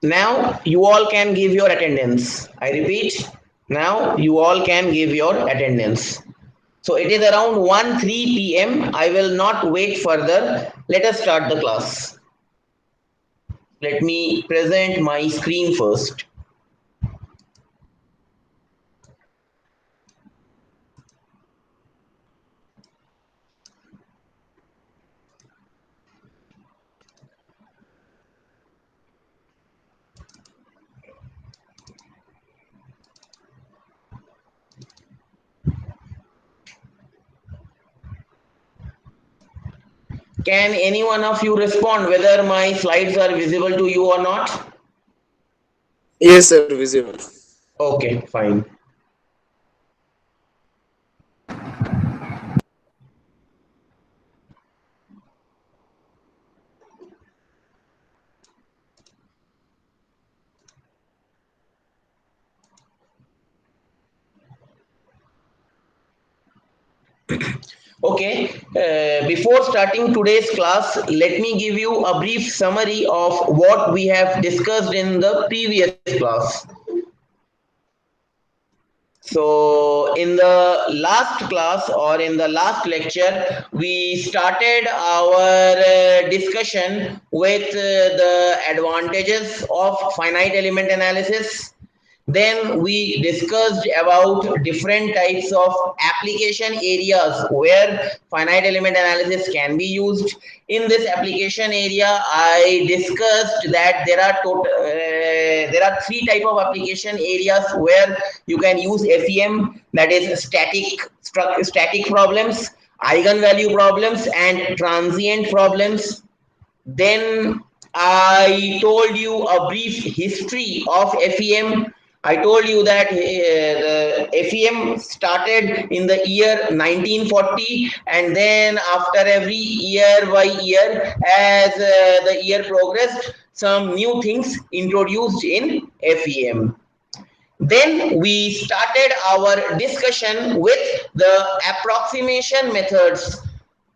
Now you all can give your attendance. I repeat, now you all can give your attendance. So it is around 1:03 p.m. I will not wait further. Let us start the class. Let me present my screen first. Can any one of you respond whether my slides are visible to you or not? Yes, sir, visible. Okay, fine. Okay, before starting today's class, let me give you a brief summary of what we have discussed in the previous class. So, in the last class or in the last lecture, we started our discussion with the advantages of finite element analysis. Then we discussed about different types of application areas where finite element analysis can be used. In this application area, I discussed that there are three type of application areas where you can use FEM, that is static problems, eigenvalue problems, and transient problems. Then I told you a brief history of FEM. I told you that the FEM started in the year 1940, and then after every year by year, as the year progressed, some new things introduced in FEM. Then we started our discussion with the approximation methods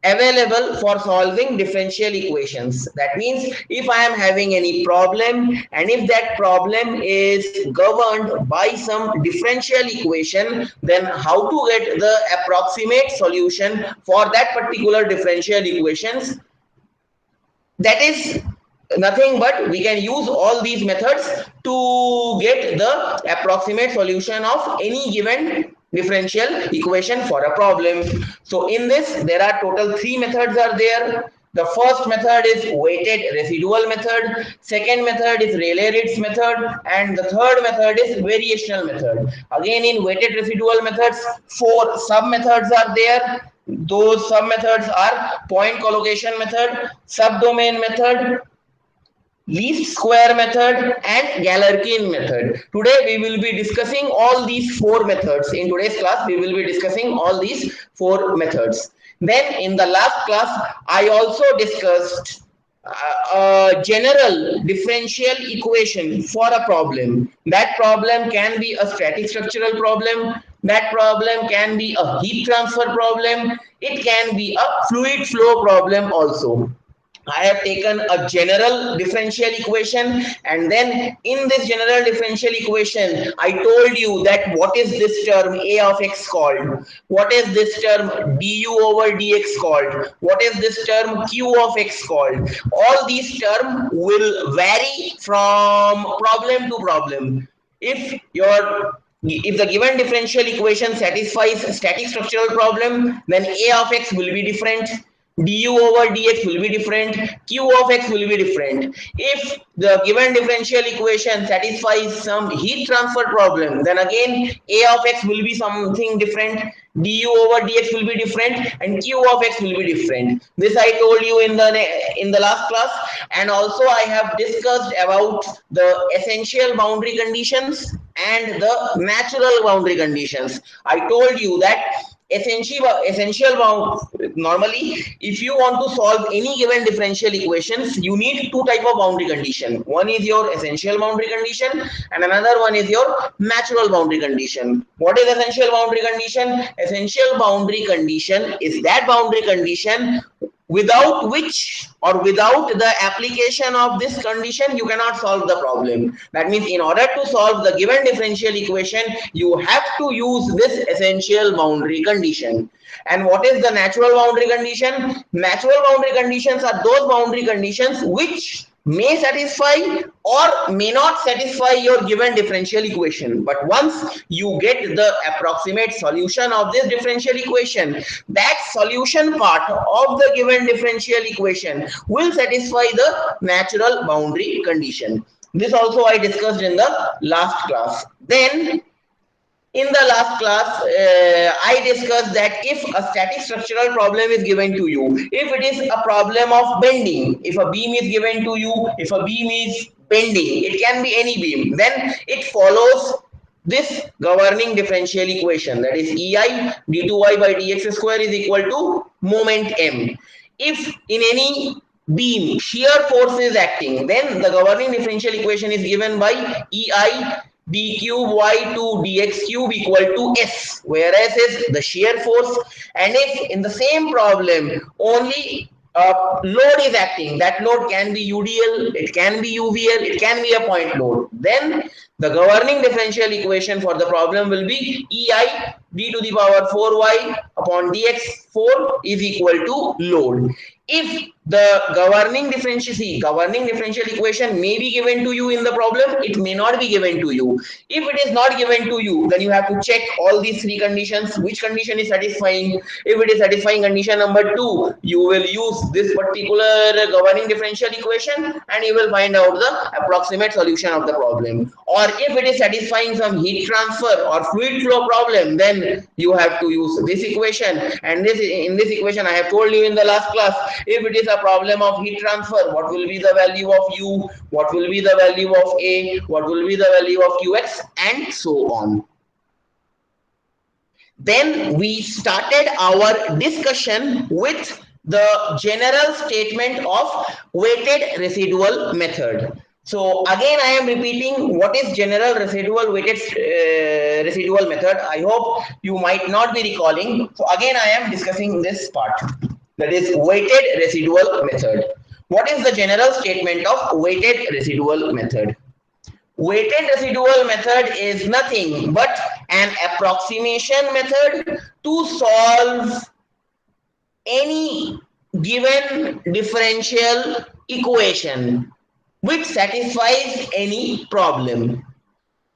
available for solving differential equations. That means if I am having any problem and if that problem is governed by some differential equation, then how to get the approximate solution for that particular differential equations. That is nothing but we can use all these methods to get the approximate solution of any given differential equation for a problem. So in this there are total three methods are there. The first method is weighted residual method, second method is Rayleigh-Ritz method, and the third method is variational method. Again, in weighted residual methods, four sub methods are there. Those sub methods are point collocation method, subdomain method, least square method, and Galerkin method. Today we will be discussing all these four methods. In today's class we will be discussing all these four methods. Then in the last class I also discussed a general differential equation for a problem. That problem can be a static structural problem, that problem can be a heat transfer problem, it can be a fluid flow problem also. I have taken a general differential equation, and then in this general differential equation I told you that what is this term a of x called, what is this term du over dx called, what is this term q of x called. All these terms will vary from problem to problem. If the given differential equation satisfies static structural problem, then a of x will be different, du over dx will be different, q of x will be different. If the given differential equation satisfies some heat transfer problem, then again a of x will be something different, du over dx will be different, and q of x will be different. This I told you in the last class. And also I have discussed about the essential boundary conditions and the natural boundary conditions. I told you that normally if you want to solve any given differential equations you need two type of boundary condition. One is your essential boundary condition and another one is your natural boundary condition. What is essential boundary condition? Essential boundary condition is that boundary condition without which or without the application of this condition you cannot solve the problem. That means in order to solve the given differential equation you have to use this essential boundary condition. And what is the natural boundary condition? Natural boundary conditions are those boundary conditions which may satisfy or may not satisfy your given differential equation, but once you get the approximate solution of this differential equation, that solution part of the given differential equation will satisfy the natural boundary condition. This also I discussed in the last class. Then in the last class I discussed that if a static structural problem is given to you, if it is a problem of bending, if a beam is given to you, if a beam is bending, it can be any beam, then it follows this governing differential equation, that is ei d2y by dx square is equal to moment m. If in any beam shear force is acting, then the governing differential equation is given by ei d cube y to dx cube equal to s, whereas is the shear force. And if in the same problem only load is acting, that load can be UDL, it can be UVL, it can be a point load, then the governing differential equation for the problem will be ei d to the power 4y upon dx 4 is equal to load. If the governing differential equation may be given to you in the problem, it may not be given to you. If it is not given to you, then you have to check all these three conditions, which condition is satisfying. If it is satisfying condition number 2, you will use this particular governing differential equation and you will find out the approximate solution of the problem. Or if it is satisfying some heat transfer or fluid flow problem, then you have to use this equation. And this in this equation I have told you in the last class, if it is a problem of heat transfer, what will be the value of u, what will be the value of a, what will be the value of qx, and so on. Then we started our discussion with the general statement of weighted residual method. So again I am repeating what is general residual weighted residual method. I hope you might not be recalling. So again I am discussing this part, that is weighted residual method. What is the general statement of weighted residual method? Weighted residual method is nothing but an approximation method to solve any given differential equation which satisfies any problem.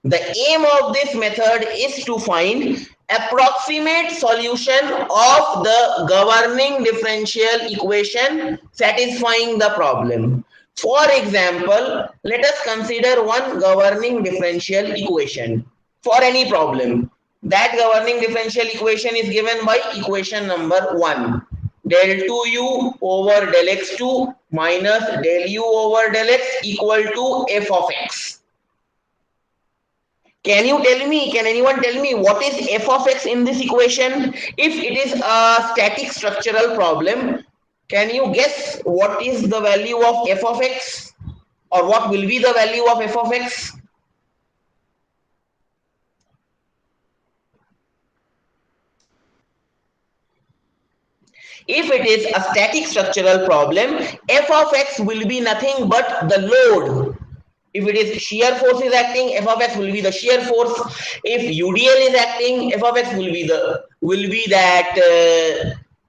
The aim of this method is to find approximate solution of the governing differential equation satisfying the problem. For example, let us consider one governing differential equation for any problem. That governing differential equation is given by equation number 1. Del 2u over del x2 minus del u over del x equal to f of x. Can you tell me, can anyone tell me what is f of x in this equation? If it is a static structural problem, can you guess what is the value of f of x? Or what will be the value of f of x? If it is a static structural problem, f of x will be nothing but the load. If it is shear force is acting, f of x will be the shear force. If UDL is acting, f of x will be that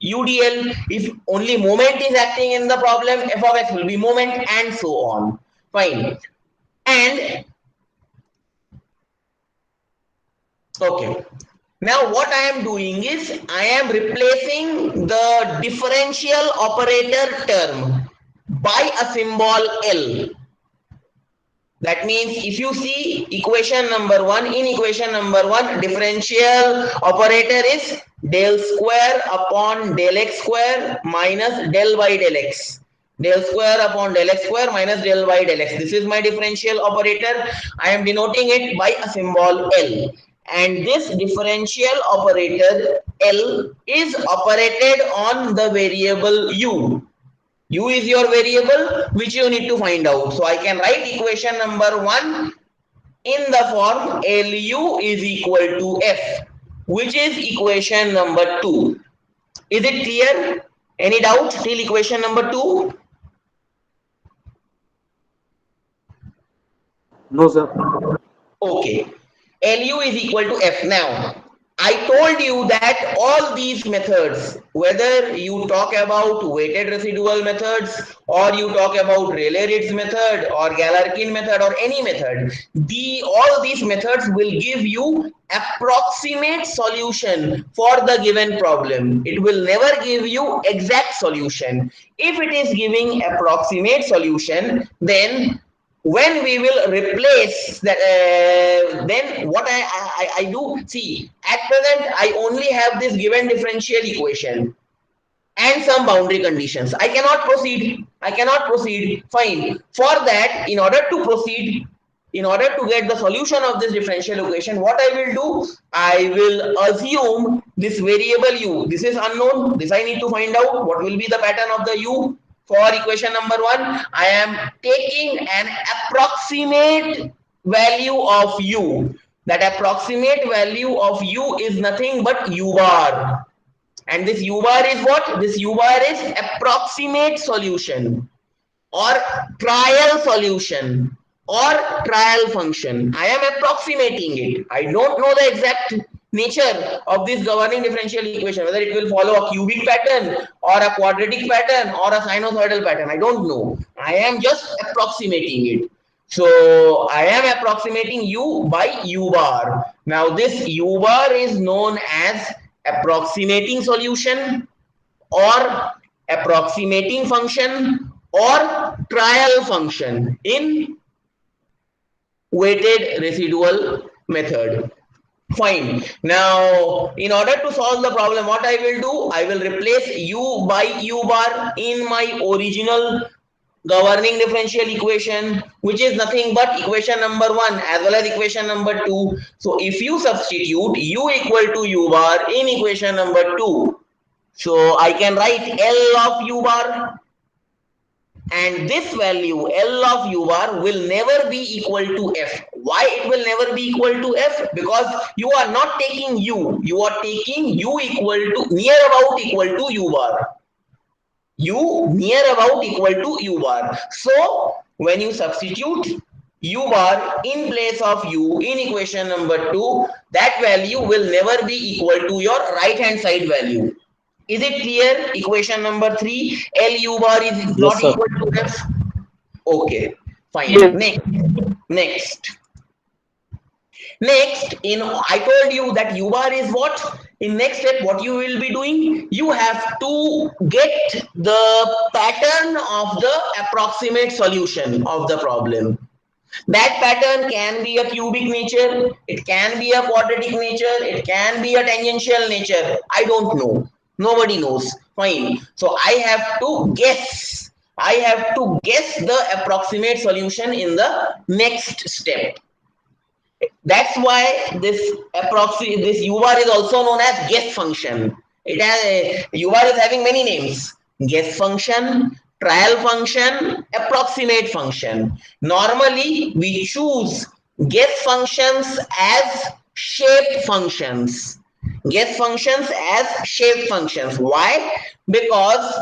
UDL. If only moment is acting in the problem, f of x will be moment, and so on. Fine. And okay. Now what I am doing is I am replacing the differential operator term by a symbol L. That means if you see equation number 1, in equation number 1, differential operator is del square upon del x square minus del y del x. Del square upon del x square minus del y del x. This is my differential operator. I am denoting it by a symbol L. And this differential operator L is operated on the variable u. U is your variable which you need to find out. So I can write equation number 1 in the form LU is equal to F, which is equation number 2. Is it clear? Any doubt till equation number 2? No, sir. Okay. LU is equal to F. Now, I told you that all these methods, whether you talk about weighted residual methods or you talk about Rayleigh-Ritz method or Galerkin method or any method, all these methods will give you approximate solution for the given problem. It will never give you exact solution. If it is giving approximate solution, then when we will replace that, then what I do, see, at present I only have this given differential equation and some boundary conditions. I cannot proceed. Fine. For that, in order to proceed, in order to get the solution of this differential equation, what I will do, I will assume this variable u. This is unknown. This I need to find out what will be the pattern of the u. For equation number 1, I am taking an approximate value of u. That approximate value of u is nothing but u bar. And this u bar is what? This u bar is approximate solution or trial solution or trial function. I am approximating it. I don't know the exact nature of this governing differential equation, whether it will follow a cubic pattern or a quadratic pattern or a sinusoidal pattern. I don't know. I am just approximating it. So I am approximating u by u bar. Now this u bar is known as approximating solution or approximating function or trial function in weighted residual method. Fine. Now, in order to solve the problem, what I will do, I will replace u by u bar in my original governing differential equation, which is nothing but equation number 1 as well as equation number 2. So if you substitute u equal to u bar in equation number 2, so I can write L of u bar, and this value L of u bar will never be equal to F. Why it will never be equal to F? Because you are not taking u, you are taking u equal to near about equal to u bar. U near about equal to u bar. So when you substitute u bar in place of u in equation number 2, that value will never be equal to your right hand side value. Is it clear? Equation number 3, L u bar is Yes, not sir. equal to F. Okay, fine. Yes. Next. Next, in I told you that u bar is what? In next step, what you will be doing? You have to get the pattern of the approximate solution of the problem. That pattern can be a cubic nature, it can be a quadratic nature, it can be a tangential nature. I don't know. Nobody knows. Fine. So I have to guess. I have to guess the approximate solution in the next step. That's why this u bar is also known as guess function. It has u bar is having many names: guess function, trial function, approximate function. Normally, we choose guess functions as shape functions. Guess functions as shape functions. Why? Because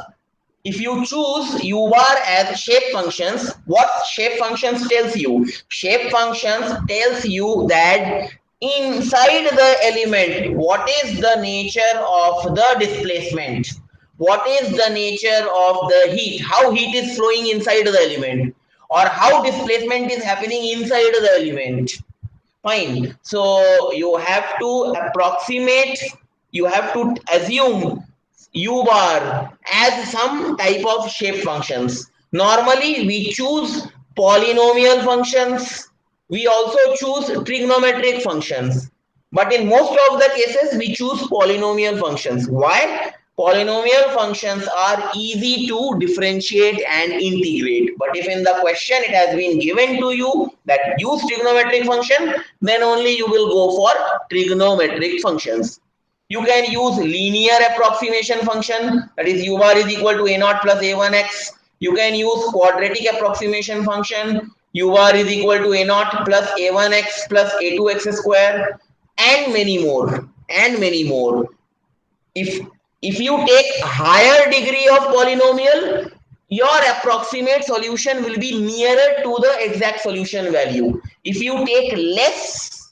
if you choose u bar as shape functions, what shape functions tells you? Shape functions tells you that inside the element, what is the nature of the displacement, what is the nature of the heat, how heat is flowing inside the element, or how displacement is happening inside the element. Fine. So you have to approximate, you have to assume u bar as some type of shape functions. Normally, we choose polynomial functions. We also choose trigonometric functions. But in most of the cases, we choose polynomial functions. Why? Polynomial functions are easy to differentiate and integrate. But if in the question it has been given to you that use trigonometric function, then only you will go for trigonometric functions. You can use linear approximation function, that is u bar is equal to a naught plus a1x. You can use quadratic approximation function, u bar is equal to a naught plus a1x plus a2x square, and many more. And many more. If If you take higher degree of polynomial, your approximate solution will be nearer to the exact solution value. If you take less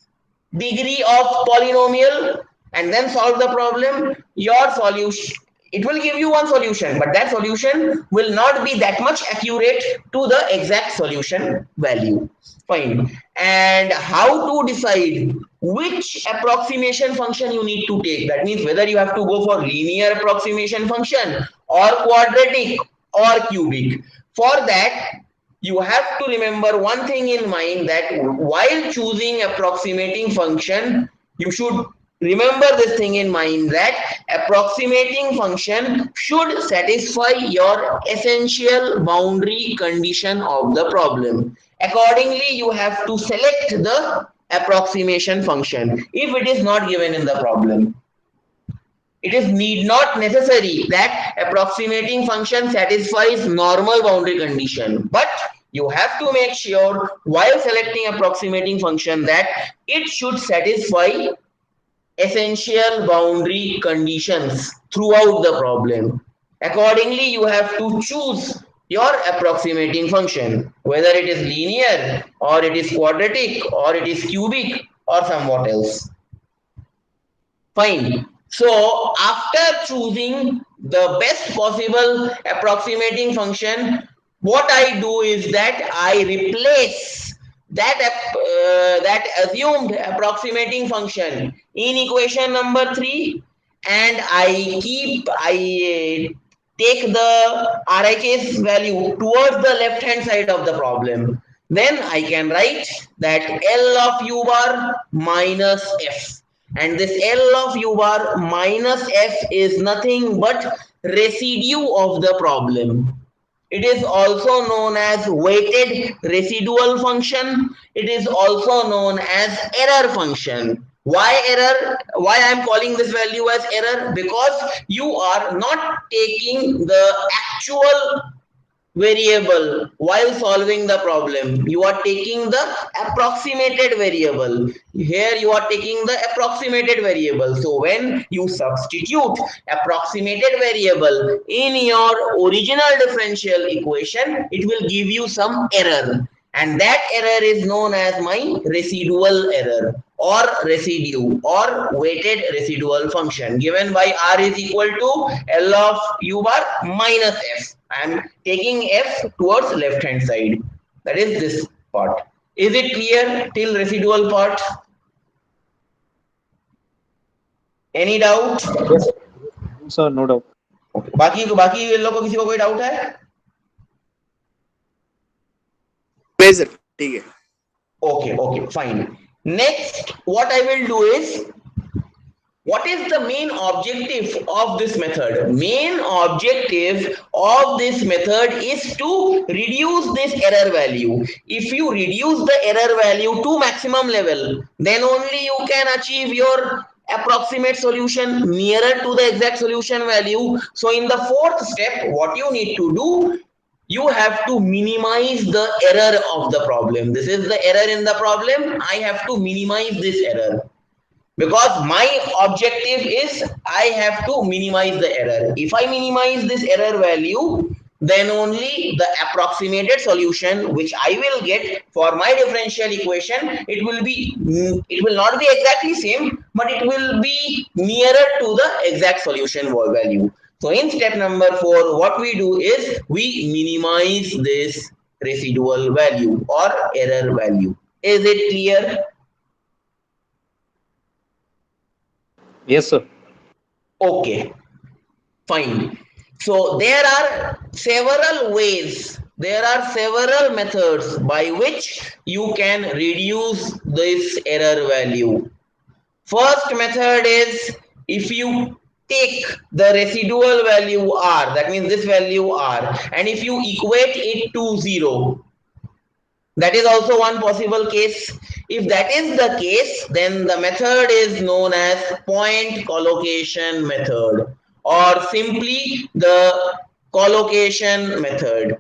degree of polynomial and then solve the problem, your solution, it will give you one solution, but that solution will not be that much accurate to the exact solution value. Fine. And how to decide which approximation function you need to take? That means whether you have to go for linear approximation function or quadratic or cubic. For that, you have to remember one thing in mind, that while choosing approximating function, you should remember this thing in mind, that approximating function should satisfy your essential boundary condition of the problem. Accordingly, you have to select the approximation function if it is not given in the problem. It is need not necessary that approximating function satisfies normal boundary condition, but you have to make sure while selecting approximating function that it should satisfy essential boundary conditions throughout the problem. Accordingly, you have to choose your approximating function, whether it is linear or it is quadratic or it is cubic or somewhat else. Fine. So after choosing the best possible approximating function, what I do is that I replace that assumed approximating function in equation number 3, and I take the RHS value towards the left hand side of the problem. Then I can write that L of u bar minus f, and this L of u bar minus f is nothing but residue of the problem. It is also known as weighted residual function. It is also known as error function. Why error? Why I am calling this value as error? Because you are not taking the actual variable while solving the problem. You are taking the approximated variable. Here you are taking the approximated variable. So when you substitute approximated variable in your original differential equation, it will give you some error, and that error is known as my residual error or residue or weighted residual function, given by r is equal to L of u bar minus f. I am taking f towards left hand side, that is this part. Is it clear till residual part? Any doubt? Yes, sir, no doubt. Okay. बाकी बाकी इन लोगों को किसी को कोई doubt है? नहीं sir ठीक है. Okay, okay, fine. Next, what I will do is, what is the main objective of this method? Main objective of this method is to reduce this error value. If you reduce the error value to maximum level, then only you can achieve your approximate solution nearer to the exact solution value. So in the fourth step, what you need to do, you have to minimize the error of the problem. This is the error in the problem. I have to minimize this error, because my objective is I have to minimize the error. If I minimize this error value, then only the approximated solution which I will get for my differential equation, it will not be exactly same, but it will be nearer to the exact solution value. So in step number 4, what we do is we minimize this residual value or error value. Is it clear? Yes, sir. Okay, fine. So there are several methods by which you can reduce this error value. First method is, if you take the residual value r, that means this value r, and if you equate it to 0, that is also one possible case. If that is the case, then the method is known as point collocation method, or simply the collocation method.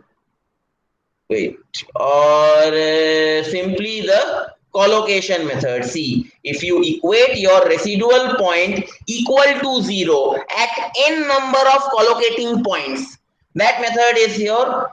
Wait, or simply the collocation method. See, if you equate your residual point equal to 0 at n number of collocating points, that method is your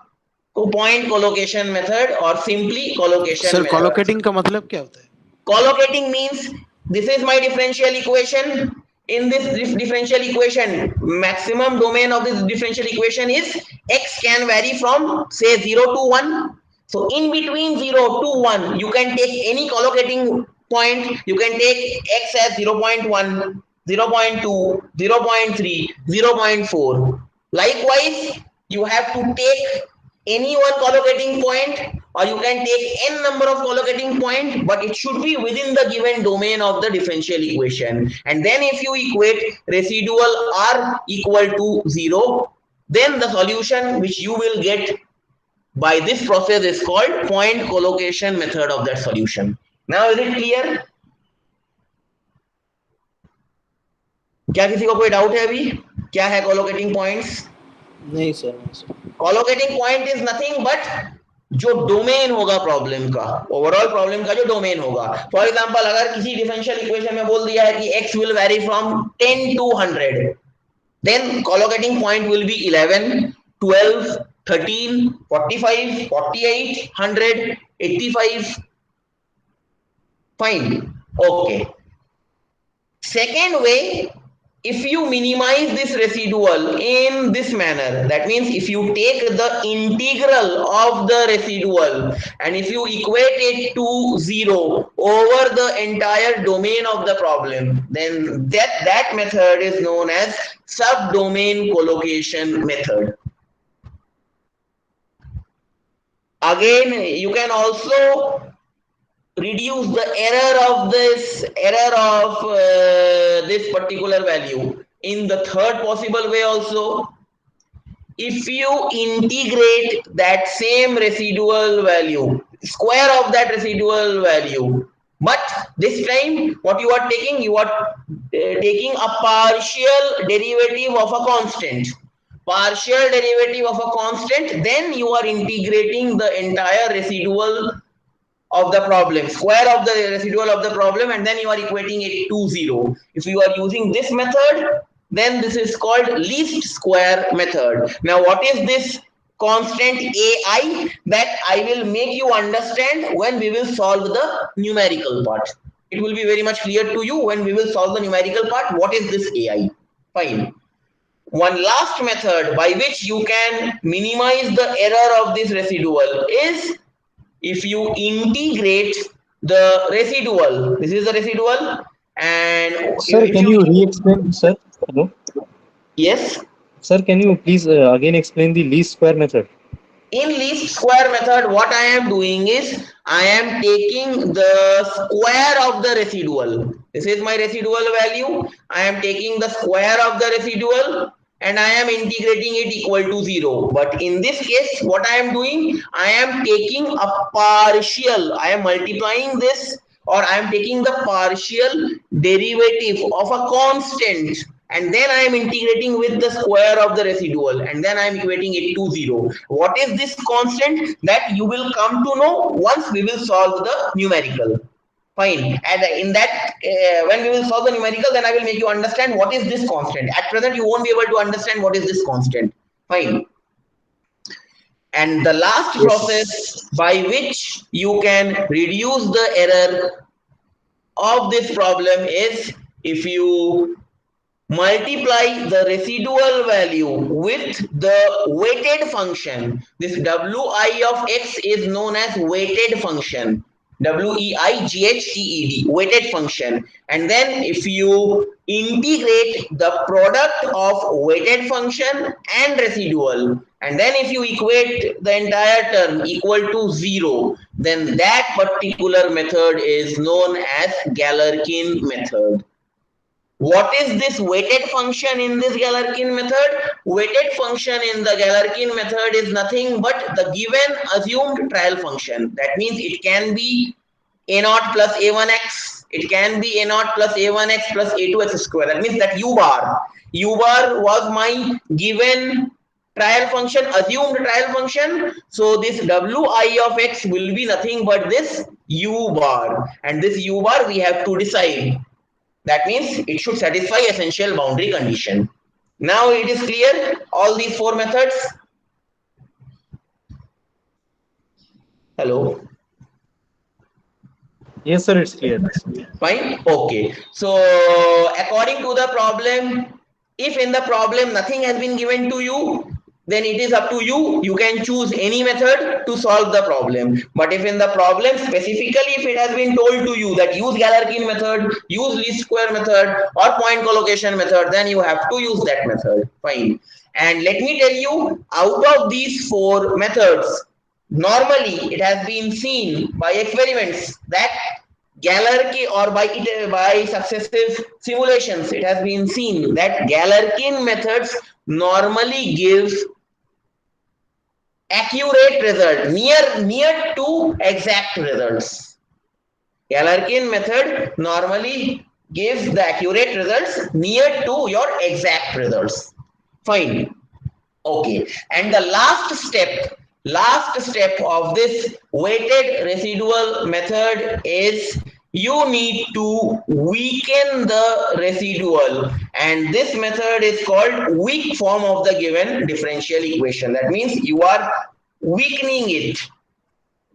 point collocation method or simply collocation sir method. collocating का मतलब क्या होता है? Collocating means this is my differential equation. In this differential equation, maximum domain of this differential equation is x can vary from say 0 to 1. So in between 0 to 1, you can take any collocating point. You can take x as 0.1, 0.2, 0.3, 0.4. Likewise, you have to take any one collocating point, or you can take n number of collocating point, but it should be within the given domain of the differential equation. And then if you equate residual r equal to 0, then the solution which you will get by this process is called point collocation method of that solution. Now is it clear? क्या किसी को कोई doubt है अभी? क्या है collocating points? नहीं sir, नहीं sir. Collocating point is nothing but जो डोमेन होगा प्रॉब्लम का, ओवरऑल प्रॉब्लम का जो डोमेन होगा. फॉर एग्जांपल अगर किसी डिफरेंशियल इक्वेशन में बोल दिया है कि x will vary from 10 to 100, then collocating point will be 11, 12, 13, 45, 48, 100, 85. Fine. Okay. Second way, if you minimize this residual in this manner, that means if you take the integral of the residual and if you equate it to 0 over the entire domain of the problem, then that method is known as subdomain collocation method. Again, you can also reduce the error of this particular value in the third possible way also. If you integrate that same residual value, square of that residual value, but this time what you are taking, you are taking a partial derivative of a constant. Partial derivative of a constant, then you are integrating the entire residual of the problem, square of the residual of the problem, and then you are equating it to 0. If you are using this method, then this is called least square method. Now what is this constant ai? That I will make you understand when we will solve the numerical part. It will be very much clear to you when we will solve the numerical part. What is this ai? Fine. One last method by which you can minimize the error of this residual is if you integrate the residual. This is the residual, and Sir, if can you you re-explain, sir? Hello? yes, Sir, can you please again explain the least square method? in least square method, what I am doing is I am taking the square of the residual. This is my residual value. I am taking the square of the residual and I am integrating it equal to 0. But in this case, what I am doing, I am taking a partial, I am multiplying this, or I am taking the partial derivative of a constant, and then I am integrating with the square of the residual, and then I am equating it to 0. What is this constant? That you will come to know once we will solve the numerical. Fine. And in that, when we will solve the numerical, then I will make you understand what is this constant. At present, you won't be able to understand what is this constant. Fine. And the last process by which you can reduce the error of this problem is if you multiply the residual value with the weighted function. This wi of x is known as weighted function. weighted, weighted function. And then if you integrate the product of weighted function and residual, and then if you equate the entire term equal to 0, then that particular method is known as Galerkin method. What is this weighted function in this Galerkin method? Weighted function in the Galerkin method is nothing but the given assumed trial function. That means it can be a naught plus a1x. It can be a naught plus a1x plus a2x square. That means that u bar was my given trial function, assumed trial function. So this wi of x will be nothing but this u bar, and this u bar we have to decide. That means it should satisfy essential boundary condition. Now it is clear, all these four methods. Hello. Yes, sir, it's clear. Fine. Okay. So according to the problem, if in the problem nothing has been given to you, then it is up to you. You can choose any method to solve the problem. But if in the problem specifically, if it has been told to you that use Galerkin method, use least square method or point collocation method, then you have to use that method. Fine. And let me tell you, out of these four methods, normally it has been seen by experiments that Galerkin, or by successive simulations, it has been seen that Galerkin methods normally give accurate result, near to exact results. Galerkin method normally gives the accurate results near to your exact results. Fine. Okay, and the last step of this weighted residual method is you need to weaken the residual, and this method is called weak form of the given differential equation. That means you are weakening it,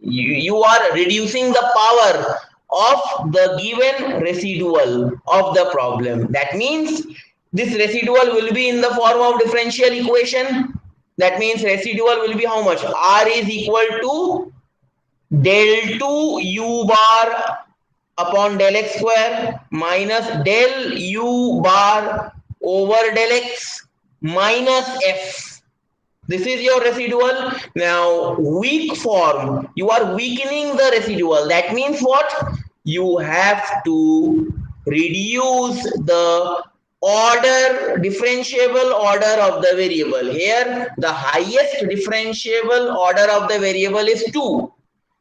you are reducing the power of the given residual of the problem. That means this residual will be in the form of differential equation. That means residual will be how much? R is equal to del 2 u bar upon del x square minus del u bar over del x minus f. This is your residual. Now weak form, you are weakening the residual. That means what? You have to reduce the differentiable order of the variable. Here the highest differentiable order of the variable is 2.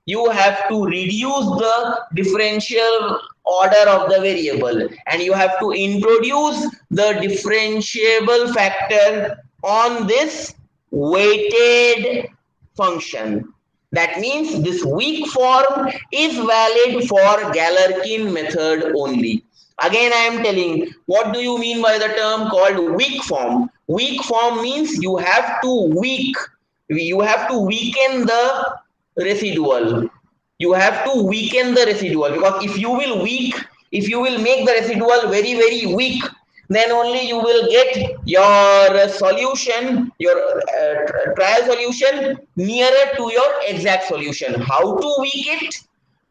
You have to reduce the differential order of the variable, and you have to introduce the differentiable factor on this weighted function. That means this weak form is valid for Galerkin method only. Again, I am telling, what do you mean by the term called weak form? Weak form means you have to weaken the residual. You have to weaken the residual, because if you will make the residual very weak, then only you will get your solution, your trial solution nearer to your exact solution. How to weak it?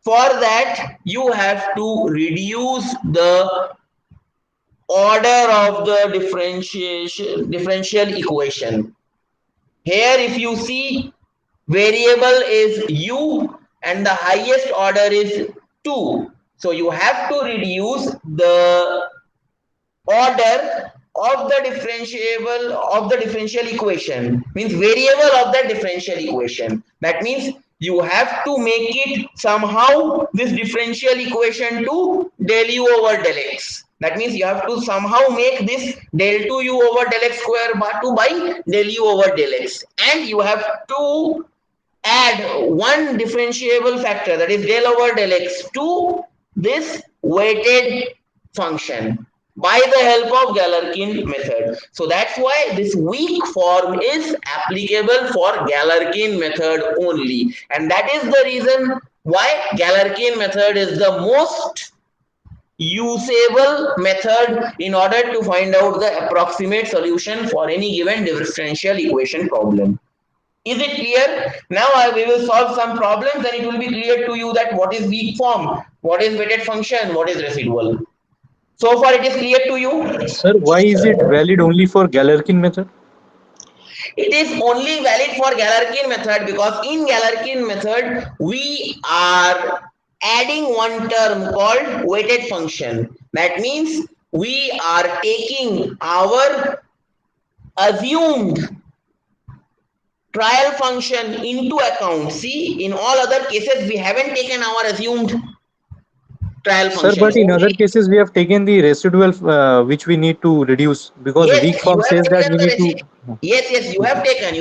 For that you have to reduce the order of the differential equation. Here if you see, variable is u and the highest order is 2. So you have to reduce the order of the differential equation, means variable of the differential equation. That means you have to make it somehow this differential equation to del u over del x. That means you have to somehow make this del 2u over del x square bar to by del u over del x, and you have to add one differentiable factor, that is del over del x, to this weighted function by the help of Galerkin method. So that's why this weak form is applicable for Galerkin method only, and that is the reason why Galerkin method is the most usable method in order to find out the approximate solution for any given differential equation problem. Is it clear? Now we will solve some problems, and it will be clear to you that what is weak form, what is weighted function, what is residual. So far it is clear to you? Sir, why is it valid only for Galerkin method? It is only valid for Galerkin method because in Galerkin method we are adding one term called weighted function. That means we are taking our assumed trial function into account. See, in all other cases we haven't taken our assumed trial Sir, function. but in other Only, cases we have taken the residual which we need to reduce, because weak yes, you form have says that taken we the need to. yes, you have taken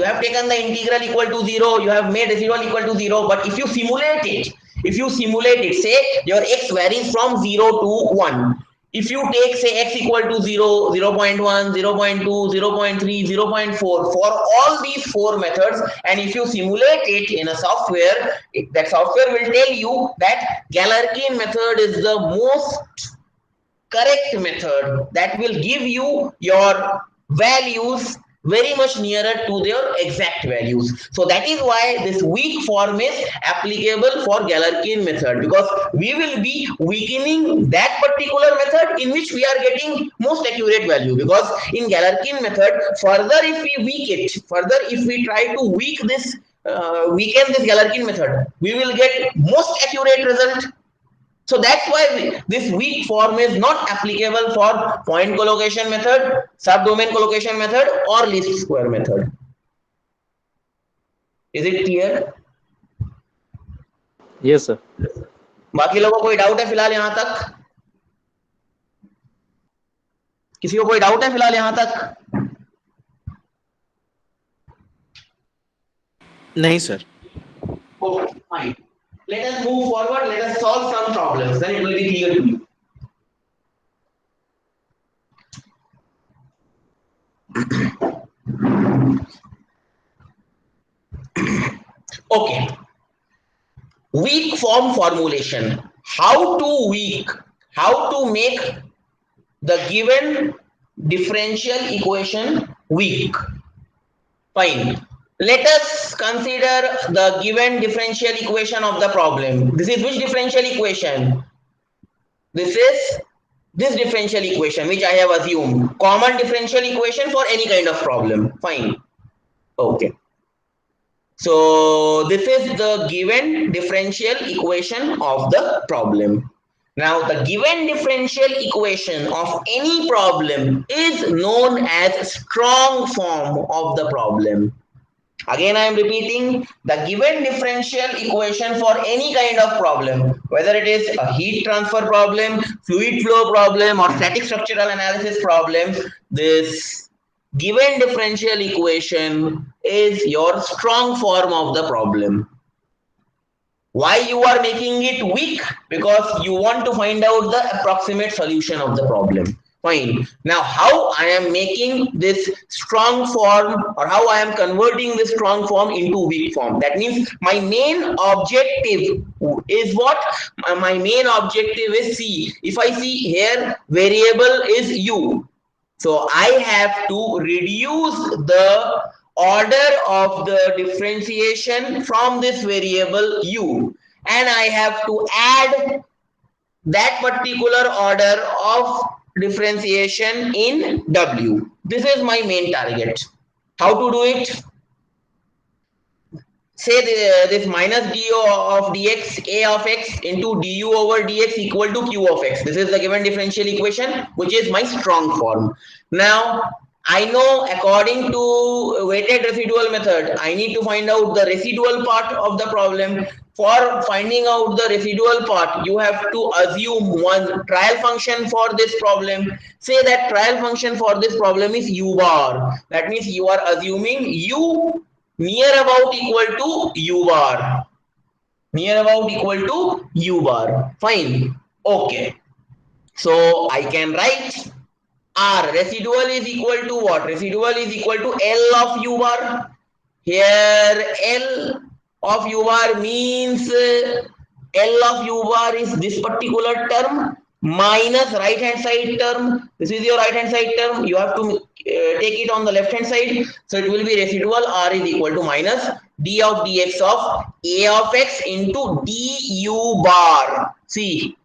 the integral equal to 0, you have made residual equal to 0, but if you simulate it, If you simulate it, say your x varies from 0 to 1. If you take say x equal to 0, 0 0.1, 0 0.2, 0 0.3, 0 0.4 for all these four methods, and if you simulate it in a software, that software will tell you that Galerkin method is the most correct method that will give you your values very much nearer to their exact values. So that is why this weak form is applicable for Galerkin method, because we will be weakening that particular method in which we are getting most accurate value. Because in Galerkin method, further if we weak it, further if we try to weaken this Galerkin method, we will get most accurate result. So that's why this weak form is not applicable for point collocation method, subdomain collocation method, or least square method. Is it clear? Yes, sir. बाकी लोगों को कोई doubt है फिलहाल यहाँ तक? किसी को कोई डाउट है फिलहाल यहाँ तक? नहीं sir. Okay, fine. Let us move forward. Let us solve some problems. Then it will be clear to you. Okay. Weak form formulation. How to make the given differential equation weak. Fine. Let us consider the given differential equation of the problem. This is which differential equation? This is this differential equation which I have assumed. Common differential equation for any kind of problem. Fine. Okay. So this is the given differential equation of the problem. Now the given differential equation of any problem is known as strong form of the problem. Again, I am repeating, the given differential equation for any kind of problem, whether it is a heat transfer problem, fluid flow problem, or static structural analysis problem, this given differential equation is your strong form of the problem. Why you are making it weak? Because you want to find out the approximate solution of the problem. Fine. Now, how I am making this strong form, or how I am converting this strong form into weak form? That means my main objective is what? My main objective is C. If I see here, variable is U. So I have to reduce the order of the differentiation from this variable U, and I have to add that particular order of differentiation in W. This is my main target. How to do it? Say this minus du of dx a of x into du over dx equal to q of x. This is the given differential equation, which is my strong form. Now I know according to weighted residual method, I need to find out the residual part of the problem. For finding out the residual part, you have to assume one trial function for this problem. Say that trial function for this problem is u bar. That means you are assuming u near about equal to u bar. Near about equal to u bar. Fine. Okay. So I can write R residual is equal to what? Residual is equal to L of u bar. Here L of u bar means L of u bar is this particular term minus right hand side term. This is your right hand side term. You have to take it on the left hand side. So it will be residual R is equal to minus d of dx of a of x into du bar. See,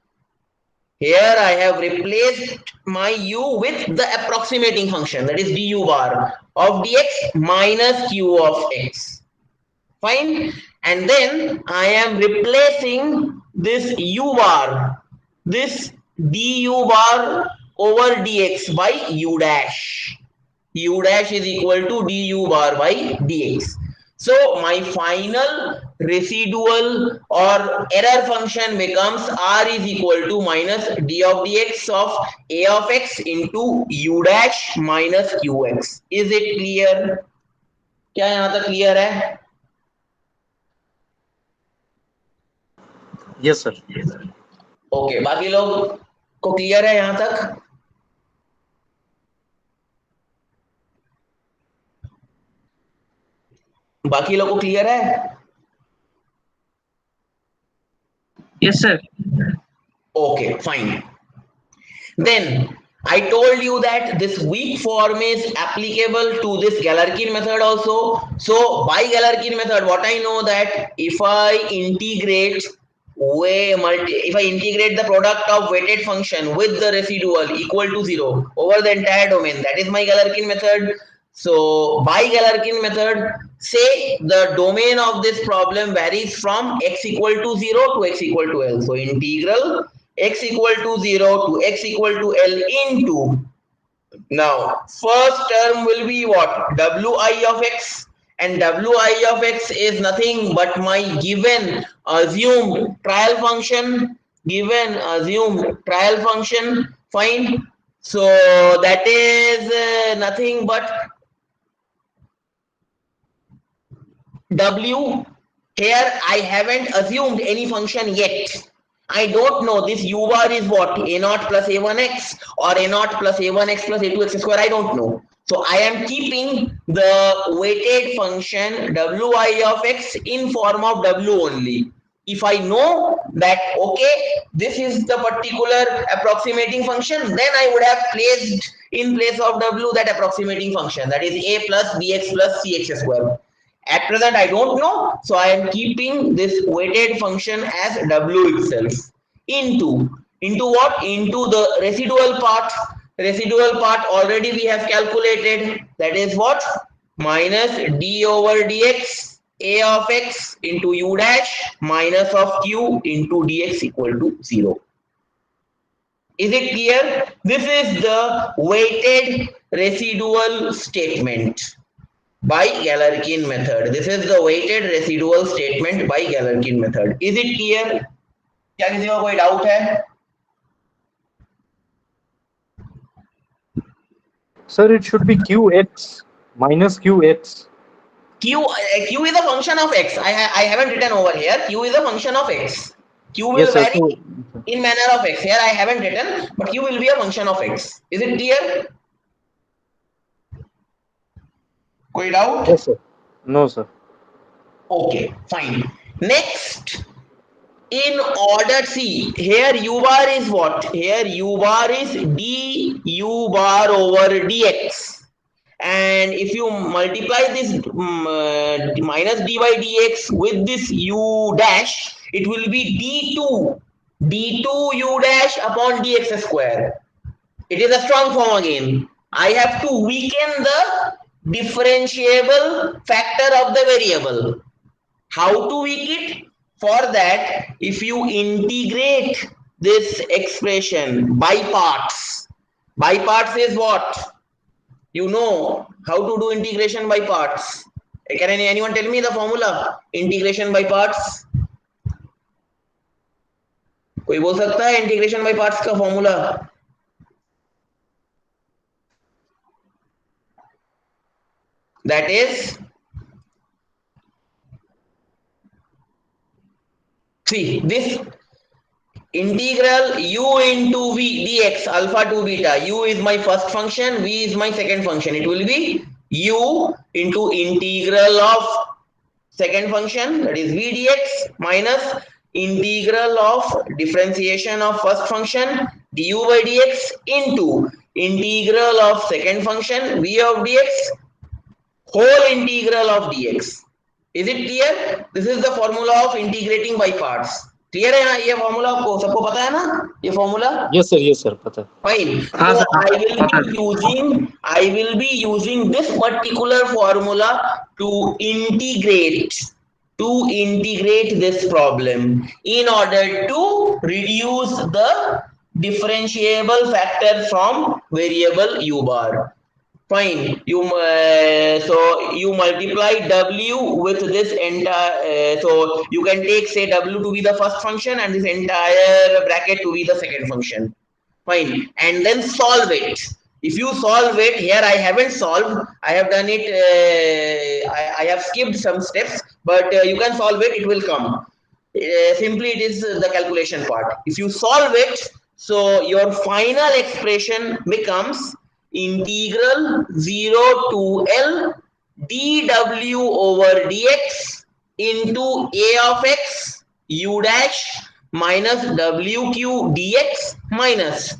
here I have replaced my u with the approximating function, that is du bar of dx minus q of x. Fine. And then I am replacing this u bar, this du bar over dx by u dash. U dash is equal to du bar by dx. So my final residual or error function becomes R is equal to minus d of dx of a of x into u dash minus qx. Is it clear? क्या यहाँ तक clear है? Yes, sir. Okay, बाकी लोग को clear है यहां तक? बाकी लोग को क्लियर है? Yes, sir. Okay fine. Then I told you that this weak form is applicable to this Galerkin method also. So by Galerkin method, what I know that if I integrate if I integrate the product of weighted function with the residual equal to 0 over the entire domain, that is my Galerkin method. So by Galerkin method, say the domain of this problem varies from x equal to 0 to x equal to L. So integral x equal to 0 to x equal to L into, now first term will be what? Wi of x, and Wi of x is nothing but my given assumed trial function, fine. So that is nothing but W. Here I haven't assumed any function yet. I don't know this u bar is what, a naught plus a1x or a naught plus a1x plus a2x square, I don't know. So I am keeping the weighted function wi of x in form of w only. If I know that okay, this is the particular approximating function, then I would have placed in place of w that approximating function, that is a plus bx plus cx square. At present, I don't know, so I am keeping this weighted function as w itself into what? Into the residual part. Residual part already we have calculated. That is what? Minus d over dx a of x into u dash minus of q into dx equal to 0. Is it clear? This is the weighted residual statement by Galerkin method. This is the weighted residual statement by Galerkin method. Is it clear? क्या किसी को कोई doubt है? Sir, it should be qx minus qx. Q is a function of x. I haven't written over here. Q is a function of x. Q will Yes, sir. vary So, in manner of x. Here I haven't written, but Q will be a function of x. Is it clear? कोई doubt? yes, sir. No, sir. Okay, fine. Next, in order, see here u bar is what? Here u bar is d u bar over dx, and if you multiply this minus dy dx with this u dash, it will be d2 u dash upon dx square. It is a strong form again. I have to weaken the differentiable factor of the variable. How to weak it? For that, if you integrate this expression by parts is what? You know how to do integration by parts. Can anyone tell me the formula? Integration by parts? कोई बोल सकता है integration by parts का formula? That is, see this integral u into v dx alpha to beta. U is my first function, v is my second function. It will be u into integral of second function, that is v dx, minus integral of differentiation of first function du by dx into integral of second function v of dx whole integral of dx. Is it clear? This is the formula of integrating by parts. Clear है ना? ये formula आपको सबको पता है ना ये formula? Yes, sir. Yes, sir. Pata. Fine. हाँ So सर, हाँ I will be using this particular formula to integrate this problem in order to reduce the differentiable factor from variable u bar. Fine. So you multiply w with this entire. So you can take say w to be the first function and this entire bracket to be the second function. Fine, and then solve it. If you solve it, here I haven't solved. I have done it. I have skipped some steps, but you can solve it. It will come. simply it is the calculation part. If you solve it, so your final expression becomes integral 0 to L dw over dx into a of x u dash minus wq dx minus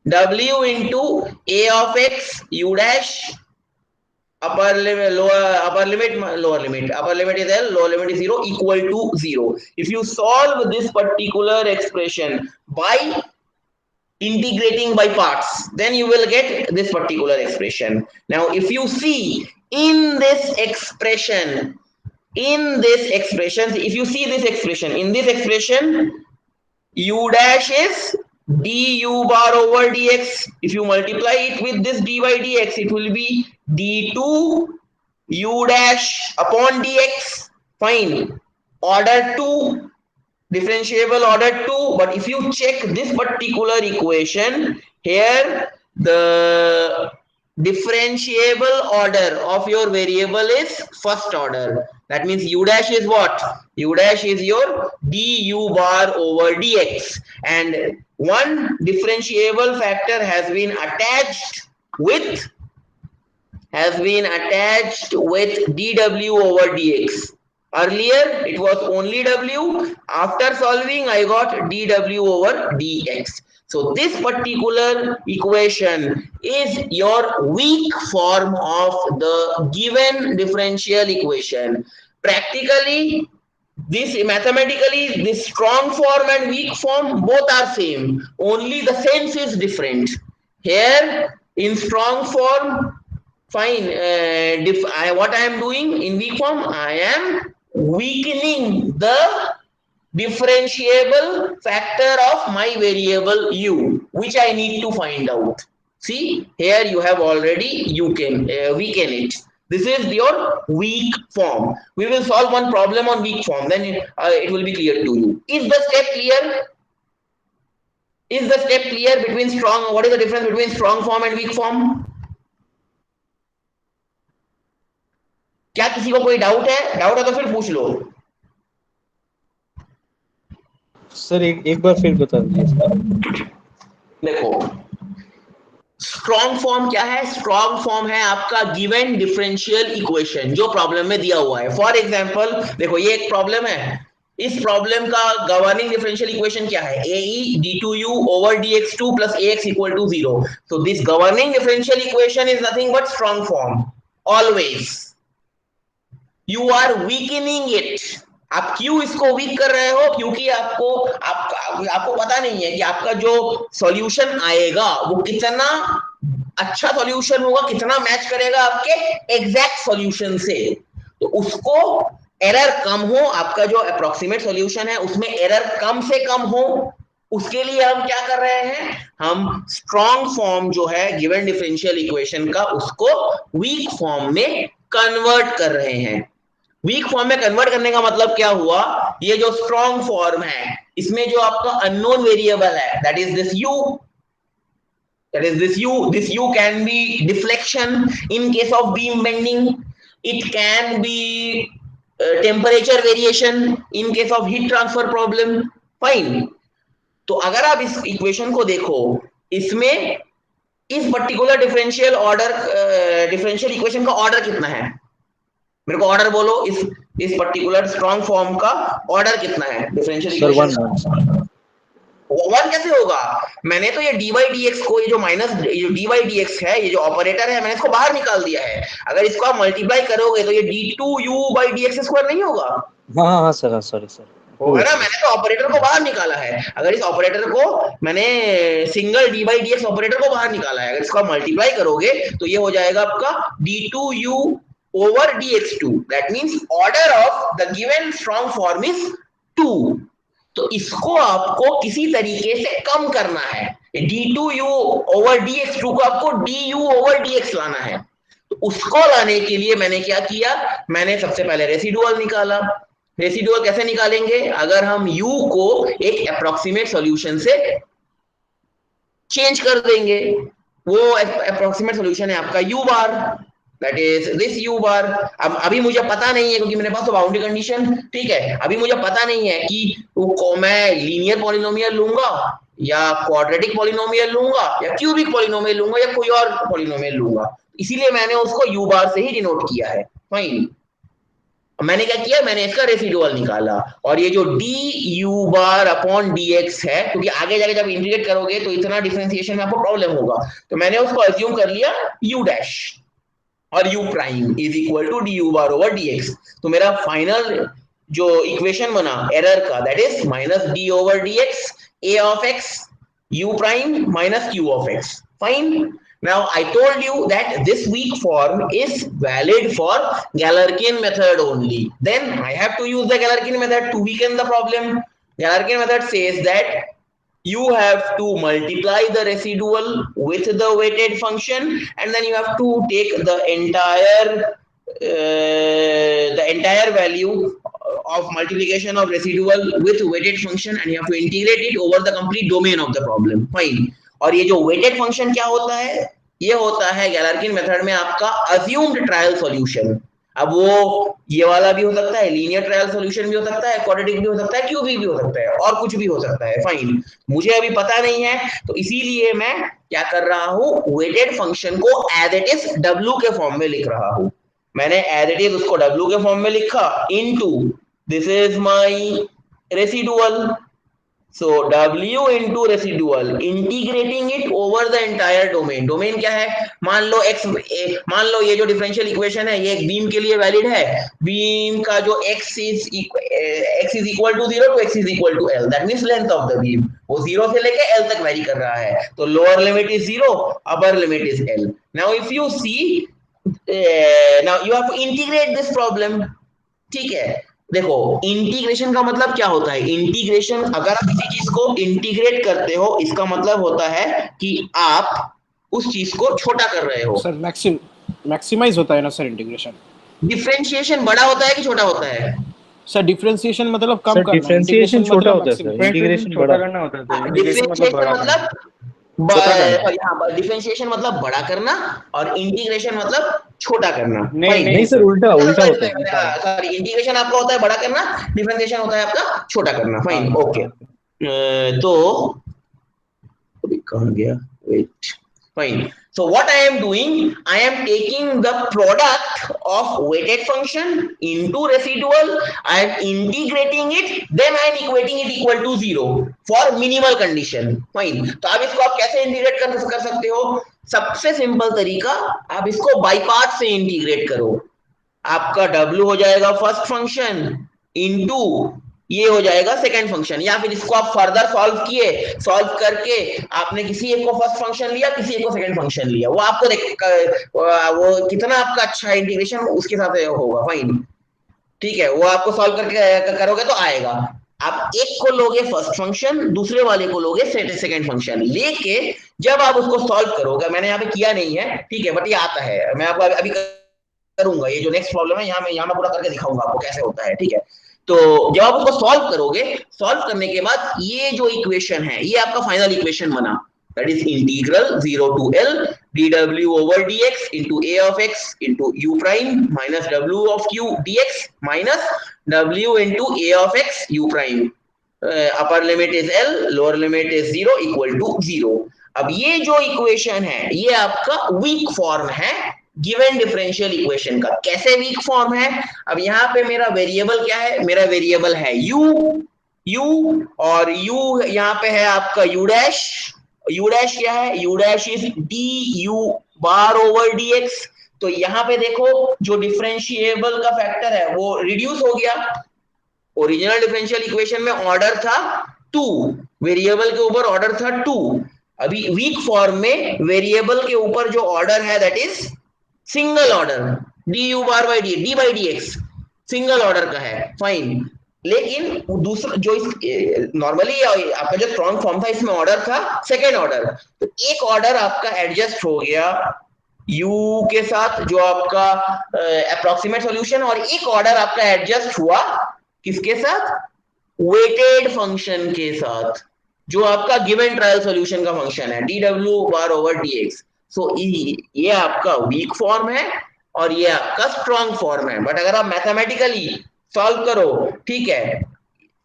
w into a of x u dash upper limit lower limit, upper limit is L, lower limit is 0 equal to 0. If you solve this particular expression by integrating by parts, then you will get this particular expression. Now if you see in this expression, if you see this expression, in this expression u dash is du bar over dx. If you multiply it with this dy dx, it will be d2 u dash upon dx. Fine. Order 2, differentiable order 2. But if you check this particular equation, here the differentiable order of your variable is first order. That means u dash is what? U dash is your du bar over dx, and one differentiable factor has been attached with dw over dx. Earlier it was only w. After solving, I got dw over dx. So this particular equation is your weak form of the given differential equation. Practically, this mathematically, this strong form and weak form both are same. Only the sense is different. Here in strong form, fine. What I am doing in weak form, I am weakening the differentiable factor of my variable u, which I need to find out. See, here you have already weaken it. This is your weak form. We will solve one problem on weak form, then it will be clear to you. Is the step clear? Is the step clear between strong? What is the difference between strong form and weak form? क्या किसी को कोई doubt है? Doubt है तो फिर पूछ लो. Sir एक बार फिर बता दीजिए. देखो, स्ट्रॉन्ग फॉर्म क्या है? स्ट्रॉन्ग फॉर्म है आपका गिवन डिफरेंशियल इक्वेशन जो प्रॉब्लम में दिया हुआ है. फॉर एग्जांपल देखो, ये एक प्रॉब्लम है. इस प्रॉब्लम का गवर्निंग डिफरेंशियल इक्वेशन क्या है? ae d2u over dx2 plus ax equal to 0. So this governing differential equation is nothing but strong form. Always you are weakening it. आप क्यों इसको वीक कर रहे हो? क्योंकि आपको पता नहीं है कि आपका जो सॉल्यूशन आएगा वो कितना अच्छा सॉल्यूशन होगा, कितना मैच करेगा आपके एग्जैक्ट सॉल्यूशन से. तो उसको एरर कम हो, आपका जो अप्रोक्सीमेट सॉल्यूशन है उसमें एरर कम से कम हो, उसके लिए हम क्या कर रहे हैं? हम स्ट्रॉन्ग फॉर्म जो है गिवन डिफरेंशियल इक्वेशन का, उसको वीक फॉर्म में कन्वर्ट कर रहे हैं. वीक फॉर्म में कन्वर्ट करने का मतलब क्या हुआ? ये जो स्ट्रॉन्ग फॉर्म है इसमें जो आपका अननोन वेरिएबल है, that is this u. This u can be deflection in case of beam bending. It can be temperature variation in case of heat transfer problem. Fine. तो अगर आप इस इक्वेशन को देखो, इसमें इस पर्टिकुलर डिफरेंशियल इक्वेशन का ऑर्डर कितना है? मेरे को ऑर्डर बोलो. इस पर्टिकुलर स्ट्रॉन्ग फॉर्म का ऑर्डर कितना है डिफरेंशियल इक्वेशन? वन कैसे होगा? मैंने तो ये dy dx को, ये जो माइनस dy dx है, ये जो ऑपरेटर है, मैंने इसको बाहर निकाल दिया है. अगर इसको आप मल्टीप्लाई करोगे तो ये d2u by dx स्क्वायर नहीं होगा? हाँ सर, सॉरी सर, होगा ना. मैंने तो ऑपरेटर को बाहर निकाला है. अगर इस ऑपरेटर को मैंने सिंगल dy dx ऑपरेटर को बाहर निकाला है, अगर इसको आप मल्टीप्लाई करोगे तो ये हो जाएगा आपका d2u over dx2. That means order of the given strong form is 2. तो इसको आपको किसी तरीके से कम करना है. d2u over dx2 को आपको du over dx लाना है. तो उसको लाने के लिए मैंने क्या किया? मैंने सबसे पहले रेसिडुअल निकाला. रेसिडुअल कैसे निकालेंगे? अगर हम u को एक अप्रोक्सीमेट सॉल्यूशन से चेंज कर देंगे. वो अप्रोक्सीमेट सॉल्यूशन है आपका u bar. That is this u बार। अब अभी मुझे पता नहीं है क्योंकि मेरे पास तो बाउंड्री कंडीशन, ठीक है, अभी मुझे पता नहीं है कि वो मैं लीनियर पॉलिनोमियल लूंगा या क्वाड्रेटिक पॉलिनोमियल लूंगा या क्यूबिक पॉलिनोमियल लूंगा या कोई और पॉलिनोमियल लूंगा, इसीलिए मैंने उसको u बार से ही डिनोट किया है। फाइन, मैंने क्या किया, मैंने इसका रेसिडुअल निकाला, और ये जो D U bar upon D x है, क्योंकि आगे जाके जब इंटीग्रेट करोगे तो इतना डिफरेंशिएशन में आपको प्रॉब्लम होगा, तो मैंने उसको अज्यूम कर लिया यू डैश, और u prime is equal to D U bar over D X. तो मेरा फाइनल जो इक्वेशन बना एरर का, that is minus D over D X A of X u prime minus q of x. Fine. Now I told you that this weak form is valid for Galerkin method only. Then I have to use the Galerkin method to weaken the problem. Galerkin method says that you have to multiply the residual with the weighted function, and then you have to take the entire value of multiplication of residual with weighted function, and you have to integrate it over the complete domain of the problem. Fine. और ये जो weighted function क्या होता है, ये होता है गैलरकिन method में आपका assumed trial solution। अब वो ये वाला भी हो सकता है, लीनियर ट्रायल सॉल्यूशन भी हो सकता है, क्वाड्रेटिक भी हो सकता है, क्यूबिक भी हो सकता है, और कुछ भी हो सकता है। फाइन, मुझे अभी पता नहीं है, तो इसीलिए मैं क्या कर रहा हूँ, वेटेड फंक्शन को एज इट इज w के फॉर्म में लिख रहा हूँ। मैंने एज इट इज उसको w के फॉर्म में लिखा into this is my residual, so w into residual, integrating it over the entire domain। Domain क्या है, मान लो x, मान लो ये जो डिफरेंशियल इक्वेशन है ये एक बीम के लिए वैलिड है, बीम का जो x is equal to 0 to x is equal to l, that means length of the beam, वो 0 से लेके l तक वैरी कर रहा है, तो lower limit is 0, upper limit is l। now if you see, now you have to integrate this problem। ठीक है, देखो इंटीग्रेशन का मतलब क्या होता है, इंटीग्रेशन अगर आप किसी चीज को इंटीग्रेट करते हो इसका मतलब होता है कि आप उस चीज को छोटा कर रहे हो। सर मैक्सिमाइज होता है ना सर इंटीग्रेशन? डिफरेंशिएशन बड़ा होता है कि छोटा होता है? सर डिफरेंशिएशन मतलब कम सर करना, डिफरेंशिएशन इंटीग्रेशन छोटा मतलब होता है सर, इंटीग्रेशन छोटा बड़ा। करना होता है, तो इंटीग्रेशन मतलब डिफरेंशिएशन बड़ा करना। मतलब छोटा करना। सॉरी, हाँ, डिफरेंशिएशन मतलब बड़ा करना और इंटीग्रेशन मतलब छोटा करना। नहीं नहीं सर, उल्टा उल्टा होता है। सॉरी, इंटीग्रेशन आपका होता है बड़ा करना, डिफरेंशिएशन होता है आपका छोटा करना। फाइन, हाँ, ओके। तो अभी कहाँ गया, wait. Fine. So what I am doing, I am taking the product of weighted function into residual, I am integrating it, then I am equating it equal to 0 for minimal condition. Fine. तो अब इसको आप कैसे integrate कर सकते हो, सबसे simple तरीका, आप इसको बाई पार्ट से इंटीग्रेट करो। आपका w हो जाएगा फर्स्ट फंक्शन इनटू ये हो जाएगा सेकंड फंक्शन, या फिर इसको आप फर्दर सॉल्व किए, सॉल्व करके आपने किसी एक को फर्स्ट फंक्शन लिया, किसी एक को सेकंड फंक्शन लिया, वो आपको वो कितना आपका अच्छा इंटीग्रेशन उसके साथ होगा। फाइन, ठीक है, वो आपको सॉल्व करके करोगे तो आएगा। आप एक को लोगे फर्स्ट फंक्शन, दूसरे वाले को लोगे सेकंड फंक्शन लेके, जब आप उसको सॉल्व करोगे, मैंने यहाँ पे किया नहीं है, ठीक है, बट ये आता है, मैं आपको अभी करूंगा, ये जो नेक्स्ट प्रॉब्लम है यहाँ मैं पूरा करके दिखाऊंगा आपको कैसे होता है। ठीक है, तो जब आप उसको सॉल्व करोगे, सॉल्व करने के बाद ये जो इक्वेशन है ये आपका फाइनल इक्वेशन बना, that is integral 0 to l dw over dx into a of x into u prime minus w of q dx minus w into a of x u prime, upper limit is l, lower limit is 0 equal to 0। अब ये जो इक्वेशन है ये आपका weak form है given differential equation का। कैसे वीक फॉर्म है, अब यहाँ पे मेरा वेरिएबल क्या है, मेरा वेरिएबल है u, और u यहाँ पे है आपका u डैश क्या है, u dash is D U bar over dx। तो यहाँ पे देखो जो डिफरेंशिएबल का फैक्टर है वो रिड्यूस हो गया, ओरिजिनल डिफरेंशियल इक्वेशन में ऑर्डर था 2, वेरिएबल के ऊपर ऑर्डर था 2, अभी वीक फॉर्म में वेरिएबल के ऊपर जो ऑर्डर है that is single order, D U bar by D x single order का है। फाइन, लेकिन दूसरा जो नॉर्मली आपका जो स्ट्रॉन्ग फॉर्म था इसमें ऑर्डर था सेकेंड ऑर्डर, तो एक ऑर्डर आपका एडजस्ट हो गया u के साथ जो आपका अप्रोक्सीमेट सॉल्यूशन, और एक ऑर्डर आपका एडजस्ट हुआ किसके साथ, वेटेड फंक्शन के साथ, जो आपका गिवन ट्रायल सॉल्यूशन का फंक्शन है dw बार ओवर dx। सो ये आपका वीक फॉर्म है और ये आपका स्ट्रॉन्ग फॉर्म है। बट अगर आप मैथमेटिकली सॉल्व करो, ठीक है,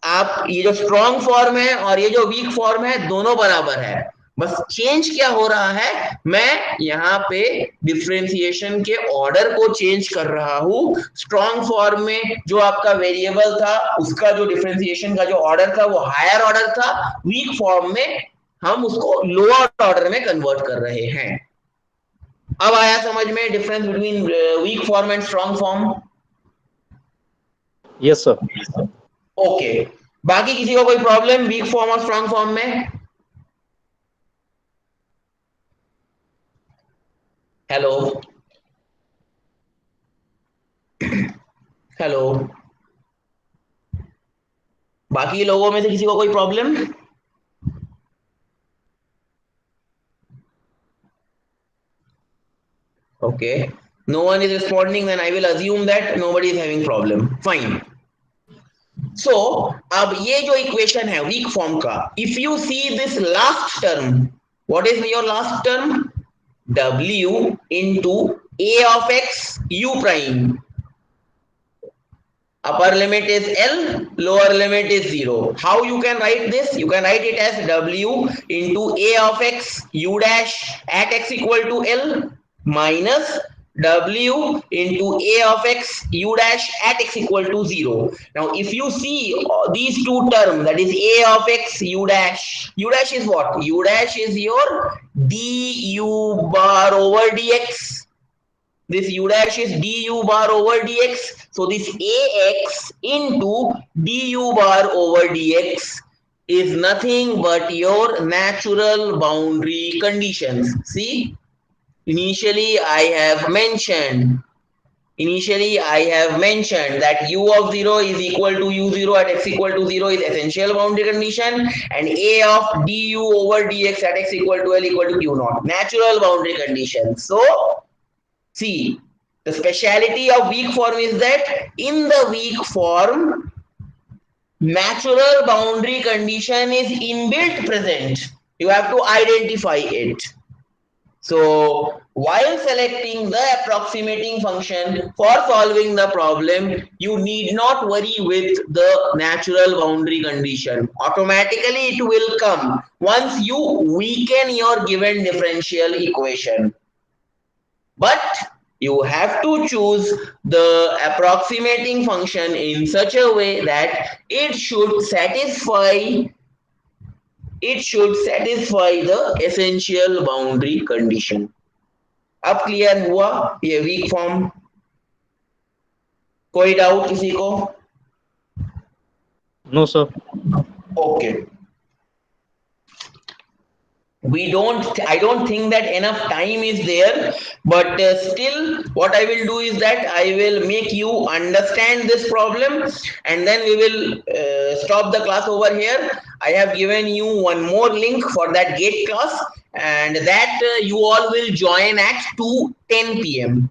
आप ये जो स्ट्रॉन्ग फॉर्म है और ये जो वीक फॉर्म है दोनों बराबर है। बस चेंज क्या हो रहा है, मैं यहाँ पे डिफरेंशिएशन के ऑर्डर को चेंज कर रहा हूँ। स्ट्रॉन्ग फॉर्म में जो आपका वेरिएबल था उसका जो डिफरेंशिएशन का जो ऑर्डर था वो हायर ऑर्डर था, वीक फॉर्म में हम उसको लोअर ऑर्डर में कन्वर्ट कर रहे हैं। अब आया समझ में difference between weak form and strong form? Yes sir. Okay, बाकी किसी को कोई प्रॉब्लम वीक फॉर्म और स्ट्रॉन्ग फॉर्म में? हेलो हेलो, बाकी लोगों में से किसी को कोई problem? Okay, no one is responding, then I will assume that nobody is having problem. Fine. So अब ये जो इक्वेशन है वीक फॉर्म का, if you see this last term, what is your last term? W into a of x u prime. Upper limit is L, lower limit is 0. How you can write this? You can write it as W into a of x u dash at x equal to L minus W into a of x u dash at x equal to 0. Now if you see these two terms, that is a of x u dash is what? U dash is your du bar over dx. This u dash is du bar over dx. So this ax into du bar over dx is nothing but your natural boundary conditions. See, initially I have mentioned that u of 0 is equal to u0 at x equal to 0 is essential boundary condition, and a of du over dx at x equal to L equal to q naught, natural boundary condition. So see, the speciality of weak form is that in the weak form, natural boundary condition is inbuilt present. You have to identify it. So while selecting the approximating function for solving the problem, you need not worry with the natural boundary condition. Automatically it will come once you weaken your given differential equation. But you have to choose the approximating function in such a way that it should satisfy the essential boundary condition. अब clear हुआ ये weak form? कोई doubt किसी को? No sir. Okay, I don't think that enough time is there, but still what I will do is that I will make you understand this problem, and then we will stop the class over here. I have given you one more link for that gate class, and that you all will join at 2:10 p.m.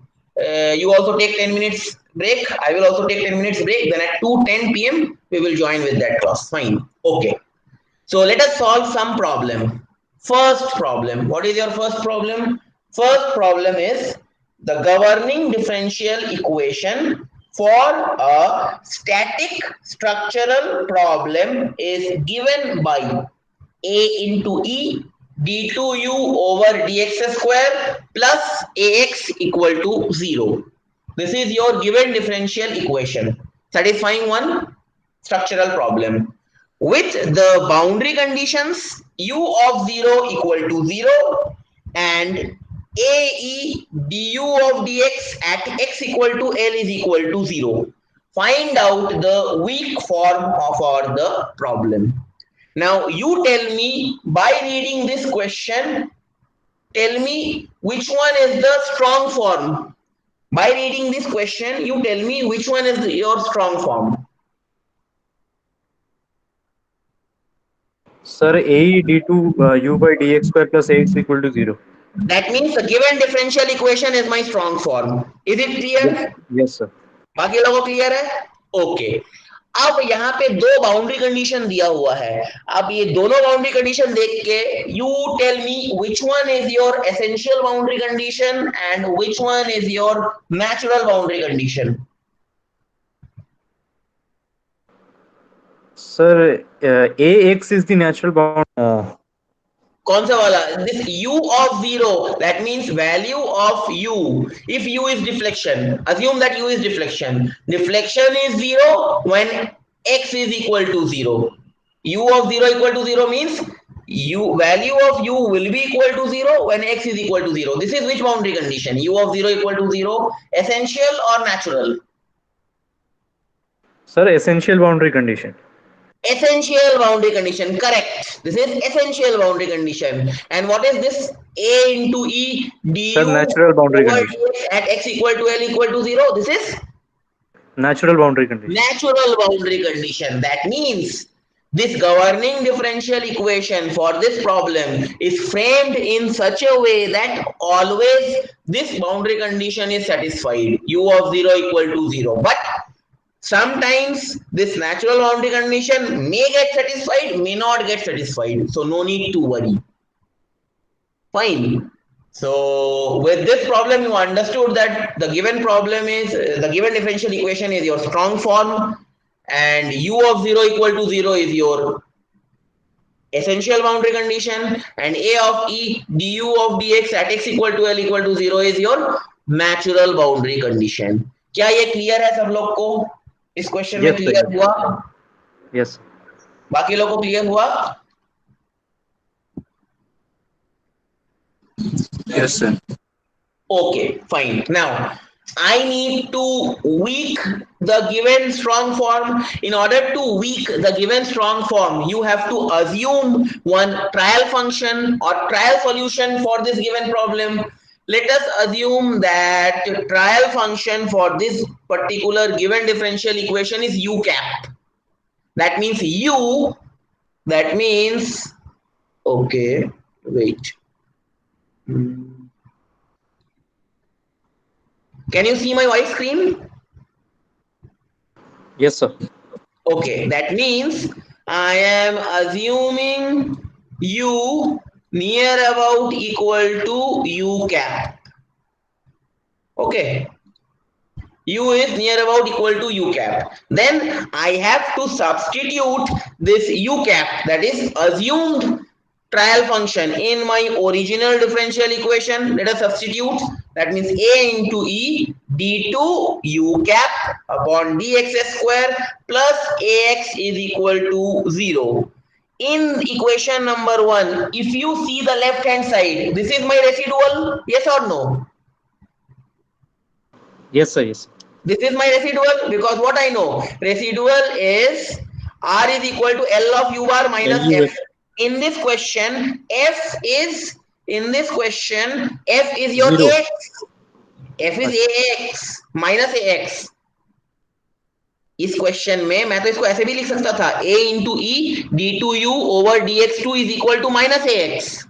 You also take 10 minutes break, I will also take 10 minutes break, then at 2:10 p.m. we will join with that class. Fine. Okay, so let us solve some problem. First problem. What is your first problem? First problem is the governing differential equation for a static structural problem is given by a into e d2u over dx square plus ax equal to 0. This is your given differential equation satisfying one structural problem with the boundary conditions u of 0 equal to 0 and ae du of dx at x equal to L is equal to 0. Find out the weak form for the problem. Now you tell me, by reading this question, tell me which one is the strong form. By reading this question, you tell me which one is your strong form. Sir A D two U by D X square plus X equal to 0. That means the given differential equation is my strong form. Is it clear? Yes sir. बाकी लोगों को clear है? Okay, अब यहाँ पे दो boundary condition दिया हुआ है। अब ये दोनों बाउंड्री कंडीशन देख के you tell me which one is your essential boundary condition and which one is your natural boundary condition. Sir, AX is the natural bound. कौन सा वाला? This u of 0, that means value of u. If u is deflection, assume that u is deflection. Deflection is 0 when x is equal to 0. U of 0 equal to 0 means u value of u will be equal to 0 when x is equal to 0. This is which boundary condition? U of 0 equal to 0, essential or natural? Sir, essential boundary condition. Essential boundary condition, correct. This is essential boundary condition. And what is this? A into E Sir, du natural boundary over condition. dx at x equal to L equal to 0. This is Natural boundary condition. natural boundary condition. That means this governing differential equation for this problem is framed in such a way that always this boundary condition is satisfied. U of 0 equal to 0. But sometimes this natural boundary condition may get satisfied, may not get satisfied. So no need to worry. Fine. So with this problem, you understood that the given problem is the given differential equation is your strong form, and u of 0 equal to 0 is your essential boundary condition, and a of e du of dx at x equal to L equal to 0 is your natural boundary condition. क्या ये clear है सब लोग को? इस question में Yes, sir. Clear हुआ? Yes. बाकी लोगों को क्लियर हुआ? Yes, sir. Okay, fine. Now I need to weak the given strong form. In order to weak the given strong form, you have to assume one trial function or trial solution for this given problem. Let us assume that trial function for this particular given differential equation is u cap. That means u, that means, okay, wait. Can you see my white screen? Yes, sir. Okay, that means I am assuming u near about equal to u cap. Okay, u is near about equal to u cap. Then I have to substitute this u cap, that is assumed trial function, in my original differential equation. Let us substitute. That means a into e d2 u cap upon dx square plus ax is equal to 0. In equation number 1, if you see the left hand side, this is my residual, yes or no? Yes, sir. Yes. This is my residual, because what I know, residual is r is equal to L of u bar minus LU f. In this question, f is your 0. x. f is ax minus ax. इस question में मैं तो इसको ऐसे भी लिख सकता था, a into e d2u over dx2 is equal to minus ax.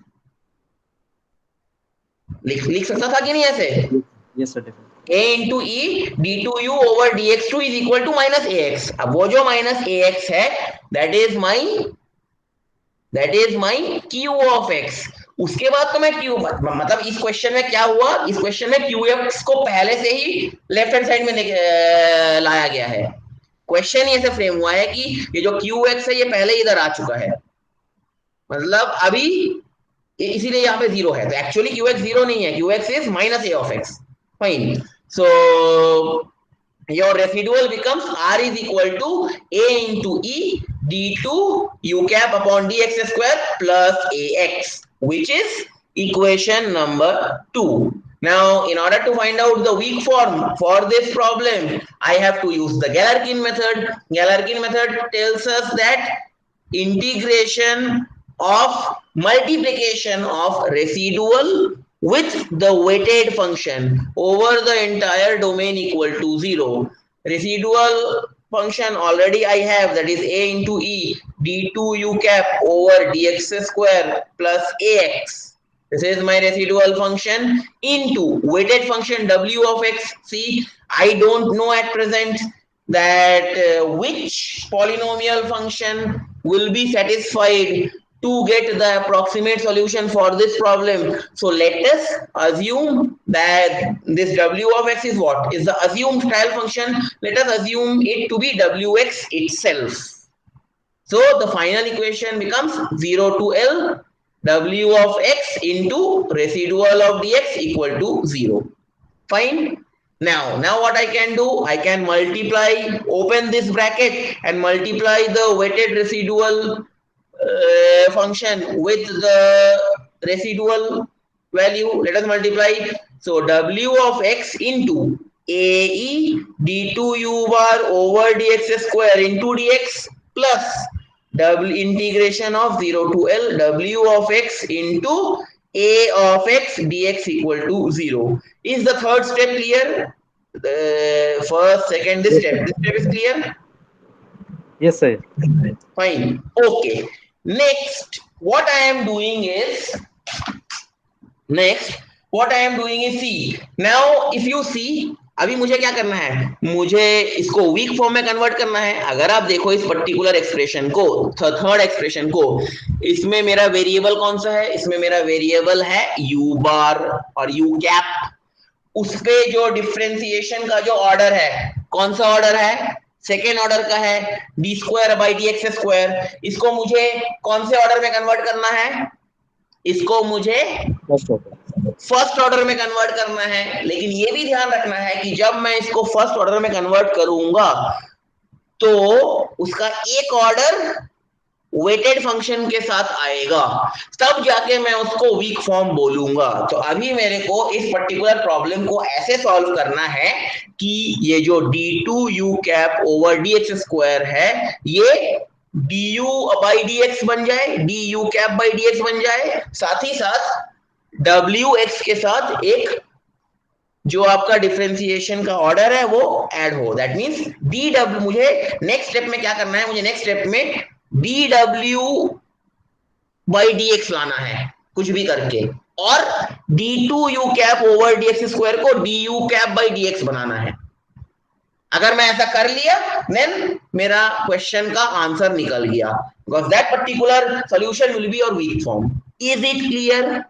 लिख सकता था कि नहीं ऐसे? Yes, sir. Definitely. a into e d2u over dx2 is equal to minus ax. अब वो जो minus ax है, that is my q of x. उसके बाद तो मैं q, मतलब इस क्वेश्चन में क्या हुआ, इस क्वेश्चन में qx को पहले से ही लेफ्ट हैंड साइड में लाया गया है. क्वेश्चन ही ऐसे फ्रेम हुआ है कि ये जो qx है ये पहले इधर आ चुका है, मतलब अभी इसीलिए यहाँ पे 0 है. तो एक्चुअली qx 0 नहीं है, qx is minus a of x. Fine. So your residual becomes r is equal to a into e d2 u cap upon dx square plus ax, which is equation number 2. Now, in order to find out the weak form for this problem, I have to use the Galerkin method. Galerkin method tells us that integration of multiplication of residual with the weighted function over the entire domain equal to 0. Residual function already I have, that is a into e d2 u cap over dx square plus ax. This is my residual function into weighted function w of x. See, I don't know at present that which polynomial function will be satisfied to get the approximate solution for this problem. So let us assume that this w of x is what? Is the assumed trial function. Let us assume it to be wx itself. So the final equation becomes 0 to L w of x into residual of dx equal to 0. Fine. Now what I can do, I can multiply, open this bracket and multiply the weighted residual function with the residual value. Let us multiply. So w of x into ae d2 u bar over dx square into dx plus double integration of 0 to L w of x into a of x dx equal to 0. Is the third step clear? The first, second, this Yes, step. sir. This step is clear? Yes, sir. Fine. Okay. Next, what I am doing is see. Now, if you see, अभी मुझे क्या करना है, मुझे इसको weak form में convert करना है. अगर आप देखो इस पर्टिकुलर एक्सप्रेशन को, थर्ड एक्सप्रेशन को, इसमें मेरा वेरिएबल कौन सा है? इसमें मेरा वेरिएबल है u बार और u कैप. उस पे जो डिफरेंशिएशन का जो ऑर्डर है, कौन सा ऑर्डर है? सेकेंड ऑर्डर का है, D square by D X square. इसको मुझे कौन से ऑर्डर में कन्वर्ट करना है? इसको मुझे First order. फर्स्ट ऑर्डर में कन्वर्ट करना है. लेकिन ये भी ध्यान रखना है कि जब मैं इसको फर्स्ट ऑर्डर में कन्वर्ट करूंगा तो उसका एक ऑर्डर वेटेड फंक्शन के साथ आएगा, तब जाके मैं उसको वीक फॉर्म बोलूंगा. तो अभी मेरे को इस पर्टिकुलर प्रॉब्लम को ऐसे सॉल्व करना है कि ये जो d2 u cap over dx square है, ये du बाई dx बन जाए, du कैप बाई dx बन जाए, साथ ही साथ wx के साथ एक जो आपका डिफरेंशिएशन का ऑर्डर है वो ऐड हो. दैट मींस dw, मुझे नेक्स्ट स्टेप में क्या करना है? मुझे नेक्स्ट स्टेप में dw बाई dx लाना है कुछ भी करके, और d2 u cap over dx square को du कैप बाई dx बनाना है. अगर मैं ऐसा कर लिया देन मेरा क्वेश्चन का आंसर निकल गया, because that particular solution will be your weak form. Is it clear?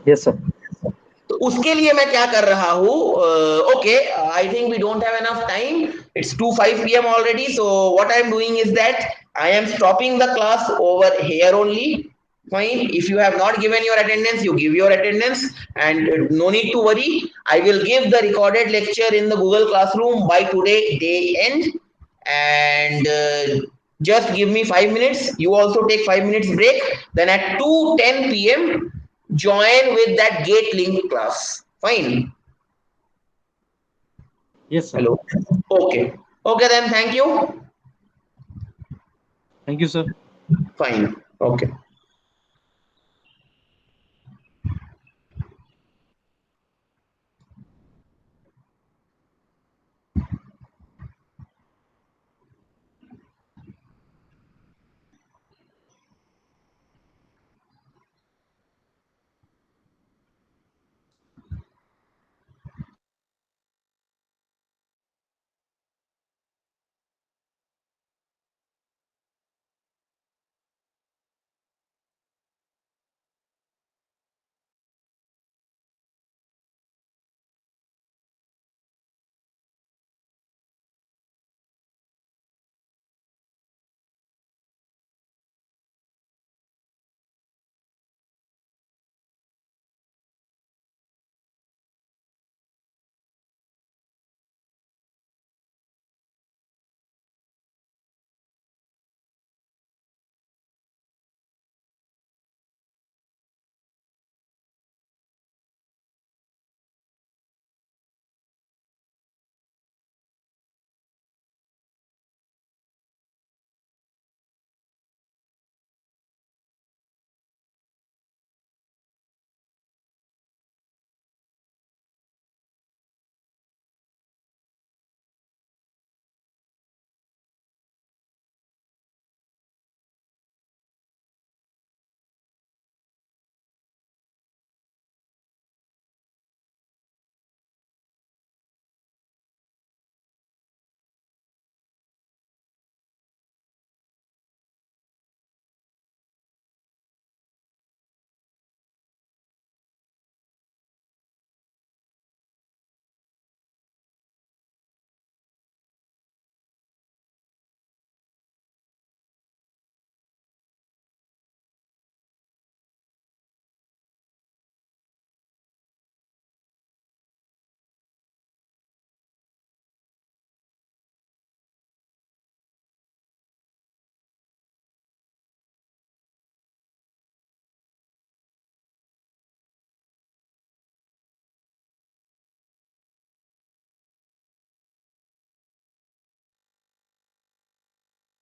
Yes, sir. तो उसके लिए मैं क्या कर रहा हूँ? Okay, I think we don't have enough time. It's 2:05 PM already. So what I am doing is that I am stopping the class over here only. Fine. If you have not given your attendance, you give your attendance, and no need to worry. I will give the recorded lecture in the Google Classroom by today day end, and just give me 5 minutes. You also take 5 minutes break. Then at 2:10 PM, join with that gate link class. Fine. Yes, sir. Hello. Okay. Okay, then thank you. Thank you, sir. Fine. Okay.